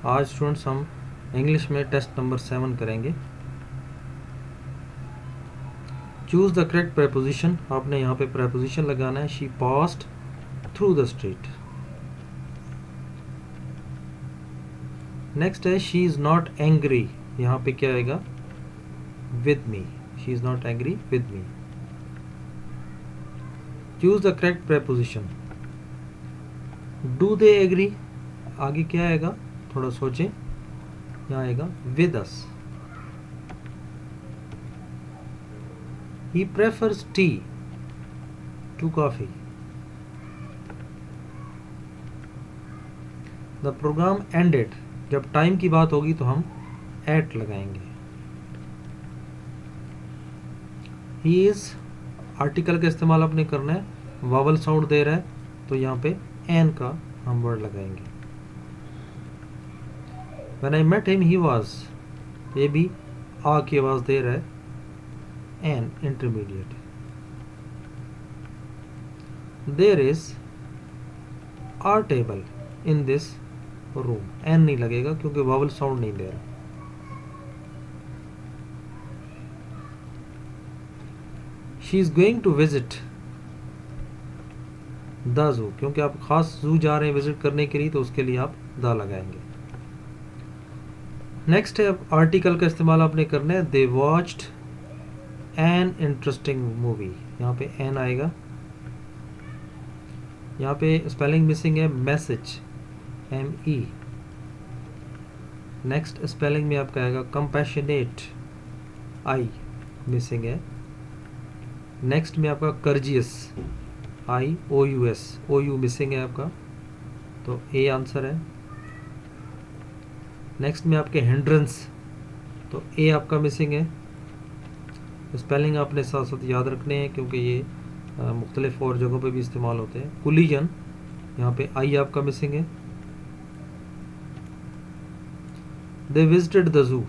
आज स्टूडेंट्स हम इंग्लिश में टेस्ट नंबर 7 करेंगे। Choose the correct preposition. आपने यहाँ पे प्रेपोजिशन लगाना है। She passed through the street. Next है शी इज़ नॉट एंग्री। यहाँ पे क्या आएगा? With me. She is not angry with me. Choose the correct preposition. Do they agree, आगे क्या आएगा? थोड़ा सोचें। यहाँ आएगा with us. He prefers tea to coffee. The program ended. जब टाइम की बात होगी तो हम at लगाएंगे। He is आर्टिकल का इस्तेमाल आपने करना है। वावल साउंड दे रहा है तो यहाँ पे an का हम वर्ड लगाएंगे। When I met him he was, ये भी आ की आवाज़ दे रहा है, an intermediate. There is a table in this room. n नहीं लगेगा क्योंकि वावल साउंड नहीं दे रहा। She is going to visit the zoo, क्योंकि आप खास जू जा रहे हैं विजिट करने के लिए तो उसके लिए आप द लगाएंगे। नेक्स्ट है आर्टिकल का इस्तेमाल आपने करना है। They watched an interesting movie, यहाँ पे n आएगा। यहाँ पे स्पेलिंग मिसिंग है मैसेज, ME। नेक्स्ट स्पेलिंग में आपका आएगा कंपैशनेट, I मिसिंग है। नेक्स्ट में आपका कर्जियस, IOUS, OU मिसिंग है आपका, तो A आंसर है। नेक्स्ट में आपके हिंड्रेंस, तो A आपका मिसिंग है। स्पेलिंग आपने साथ साथ याद रखने हैं क्योंकि ये मुख्तलिफ और जगहों पे भी इस्तेमाल होते हैं। कुलीजन, यहाँ पे I आपका मिसिंग है। दे विजिटेड द जू,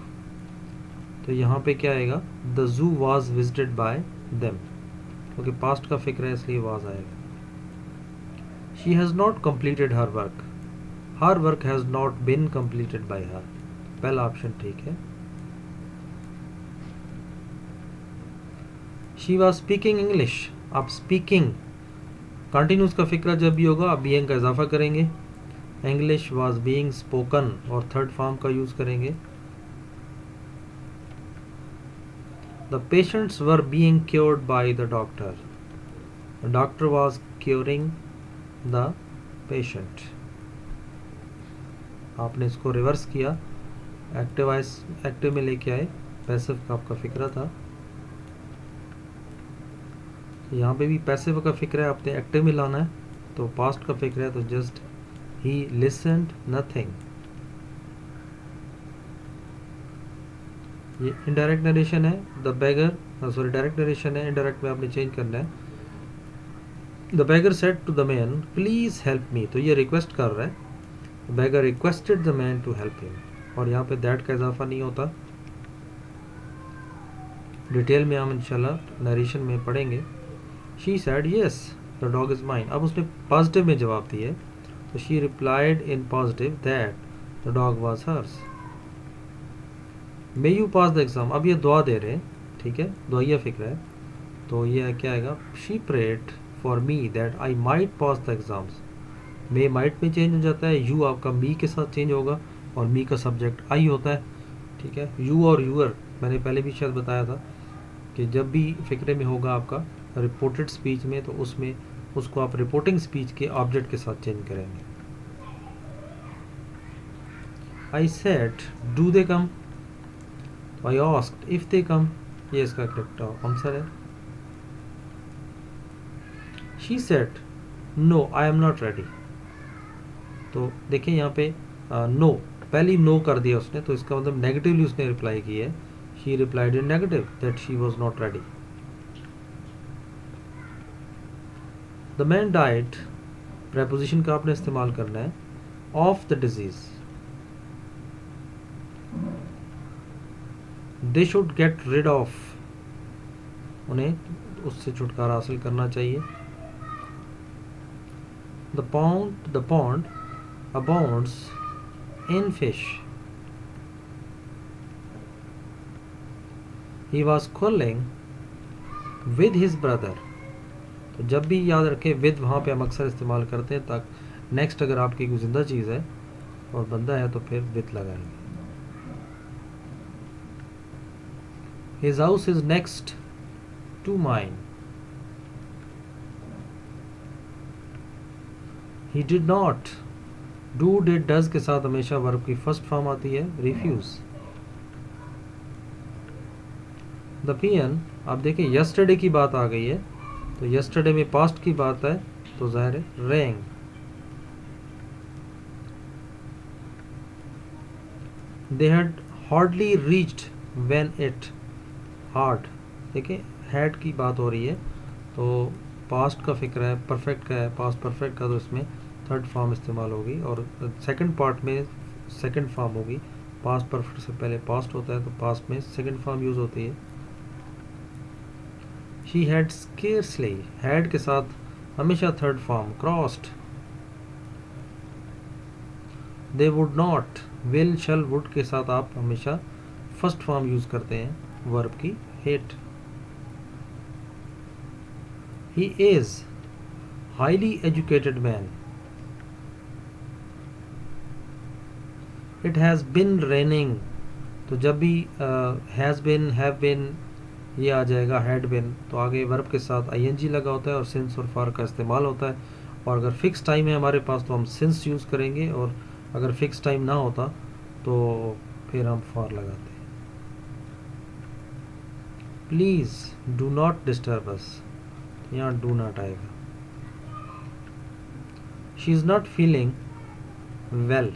तो यहाँ पे क्या आएगा? The zoo was visited by them, क्योंकि पास्ट का फिक्र है इसलिए वाज आएगा। She has not completed her work, her work has not been completed by her, पहला ऑप्शन ठीक है। शी वाज स्पीकिंग इंग्लिश, आप स्पीकिंग कंटिन्यूस का फिक्र जब भी होगा आप बीइंग का इजाफा करेंगे। इंग्लिश वाज बीइंग स्पोकन और थर्ड फॉर्म का यूज करेंगे। The patients were being cured by the doctor, the doctor was curing the patient. आपने इसको रिवर्स किया, एक्टिव में लेके आए, पैसिव का आपका फिक्र था। यहाँ पे भी पैसिव का फिक्र है, आपने एक्टिव में लाना है, तो पास्ट का फिक्र है तो जस्ट ही लिसन्ड नथिंग। ये इनडायरेक्ट नरेशन है। The beggar, sorry direct narration है, इनडायरेक्ट में आपने चेंज करना है। The beggar said to the man please help me, तो ये रिक्वेस्ट कर रहा है। The beggar requested the man to help him, और यहाँ पे दैट का इजाफा नहीं होता। डिटेल में हम इंशाल्लाह नरेशन में पढ़ेंगे। She said yes the dog is mine, अब उसने पॉजिटिव में जवाब दिया है तो she replied in positive that the dog was hers. May you pass the exam, अब ये दुआ दे रहे हैं, ठीक है, दुआया फिक्र है, तो ये क्या आएगा? She prayed for me that I might pass the exams. May might में चेंज हो जाता है, यू आपका मी के साथ चेंज होगा और मी का सब्जेक्ट आई होता है, ठीक है। यू और यूअर मैंने पहले भी शायद बताया था कि जब भी फिक्रे में होगा आपका रिपोर्टेड स्पीच में, तो उसमें उसको आप रिपोर्टिंग स्पीच के ऑब्जेक्ट के साथ चेंज करेंगे। I said do they come, I asked if they come, ये इसका करेक्ट आंसर है। She said no I am not ready, तो देखिए यहाँ पे नो, पहली नो कर दिया उसने, तो इसका मतलब नेगेटिवली उसने रिप्लाई की है। She replied in negative that she was not ready. The man died, preposition का आपने इस्तेमाल करना है, of the disease. They should get rid of, उन्हें उससे छुटकारा हासिल करना चाहिए। The pond abounds in fish. He was quarreling with his brother. तो जब भी याद रखें विद वहाँ पे हम अक्सर इस्तेमाल करते हैं, तक नेक्स्ट अगर आपकी कोई जिंदा चीज़ है और बंदा है तो फिर विद लगाएंगे. His house is next to mine. He did not. Do, did, does के साथ हमेशा वर्ब की फर्स्ट फॉर्म आती है रिफ्यूज. द पियन, आप देखें यस्टरडे की बात आ गई है, तो यस्टरडे में पास्ट की बात है तो जाहिर है wrong. They had hardly reached when it hard. देखिए हैड की बात हो रही है तो पास्ट का फिक्र है, परफेक्ट का है, पास्ट परफेक्ट का, तो इसमें थर्ड फॉर्म इस्तेमाल होगी. और सेकंड पार्ट में सेकंड फॉर्म होगी. पास्ट परफेक्ट से पहले पास्ट होता है तो पास्ट में सेकंड फॉर्म यूज होती है. शी हैड स्केर्सली, हैड के साथ हमेशा third form crossed. They would not, will, shall, would के साथ आप हमेशा फर्स्ट फॉर्म यूज करते हैं वर्ब की hate. He is highly educated man. It has been raining, तो जब भी हैज़ बिन, हैव बिन ये आ जाएगा, हैड बिन, तो आगे वर्ब के साथ आईएनजी लगा होता है और सिंस और फार का इस्तेमाल होता है. और अगर फिक्स टाइम है हमारे पास तो हम सिंस यूज़ करेंगे, और अगर फिक्स टाइम ना होता तो फिर हम फार लगाते हैं. Please do not disturb us, यहाँ डू नॉट आएगा. She is not feeling well,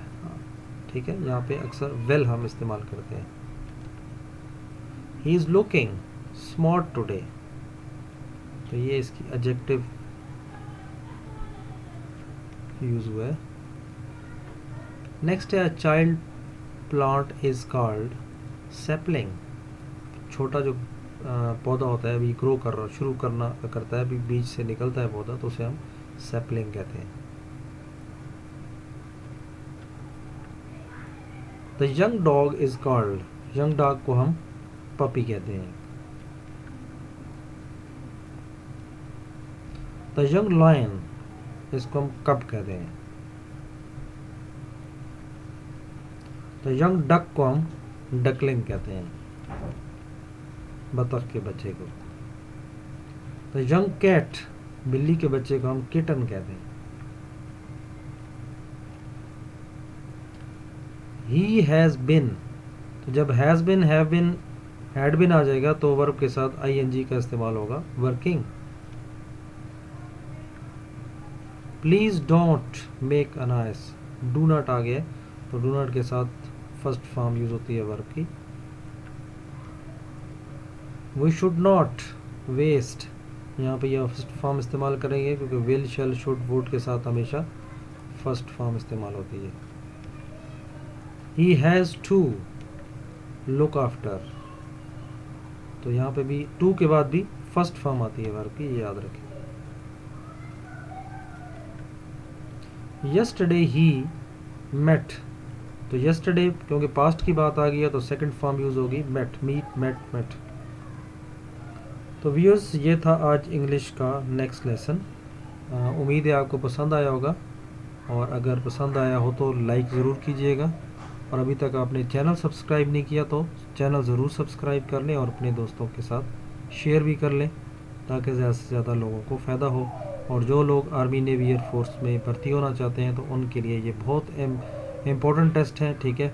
ठीक है, यहाँ पे अक्सर वेल हम इस्तेमाल करते हैं. He is looking smart today, तो ये इसकी एडजेक्टिव यूज हुआ है. नेक्स्ट है child plant is called sapling. छोटा जो पौधा होता है अभी ग्रो कर रहा, शुरू करना करता है, अभी बीज से निकलता है पौधा, तो उसे हम सैपलिंग कहते हैं. The young dog is called, young dog को हम पपी कहते हैं. द यंग लायन, इसको हम कब कहते हैं. द यंग डक को हम डकलिंग कहते हैं, बतख के बच्चे को. द यंग कैट, बिल्ली के बच्चे को हम किटन कहते हैं. ही हैज़ बिन, तो जब has been, have been, had been आ जाएगा तो वर्ब के साथ आईएनजी का इस्तेमाल होगा, working. Please don't make a noise, do not आ गया तो डू नॉट के साथ फर्स्ट फॉर्म यूज होती है वर्ब की. वी शुड नॉट वेस्ट, यहाँ पे यह फर्स्ट फॉर्म इस्तेमाल करेंगे क्योंकि विल, शैल, शुड, वुड के साथ हमेशा फर्स्ट फॉर्म इस्तेमाल होती है. He has to look after, तो यहाँ पे भी टू के बाद भी फर्स्ट फॉर्म आती है वर्ब की, ये याद रखें. यस्टरडे ही मेट, तो यस्टरडे क्योंकि पास्ट की बात आ गई है तो सेकंड फॉर्म यूज होगी मेट, मीट, मेट, मेट. तो व्यूअर्स ये था आज इंग्लिश का नेक्स्ट लेसन. उम्मीद है आपको पसंद आया होगा, और अगर पसंद आया हो तो लाइक ज़रूर कीजिएगा, और अभी तक आपने चैनल सब्सक्राइब नहीं किया तो चैनल ज़रूर सब्सक्राइब कर लें और अपने दोस्तों के साथ शेयर भी कर लें ताकि ज़्यादा से ज़्यादा लोगों को फ़ायदा हो. और जो लोग आर्मी, नेवी, एयरफोर्स में भर्ती होना चाहते हैं तो उनके लिए ये बहुत इम्पोर्टेंट टेस्ट है, ठीक है.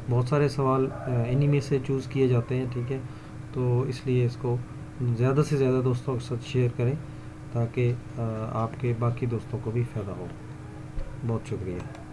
बहुत सारे सवाल इन्हीं में से चूज़ किए जाते हैं, ठीक है. तो इसलिए इसको ज़्यादा से ज़्यादा दोस्तों के साथ शेयर करें ताकि आपके बाकी दोस्तों को भी फ़ायदा हो. बहुत शुक्रिया.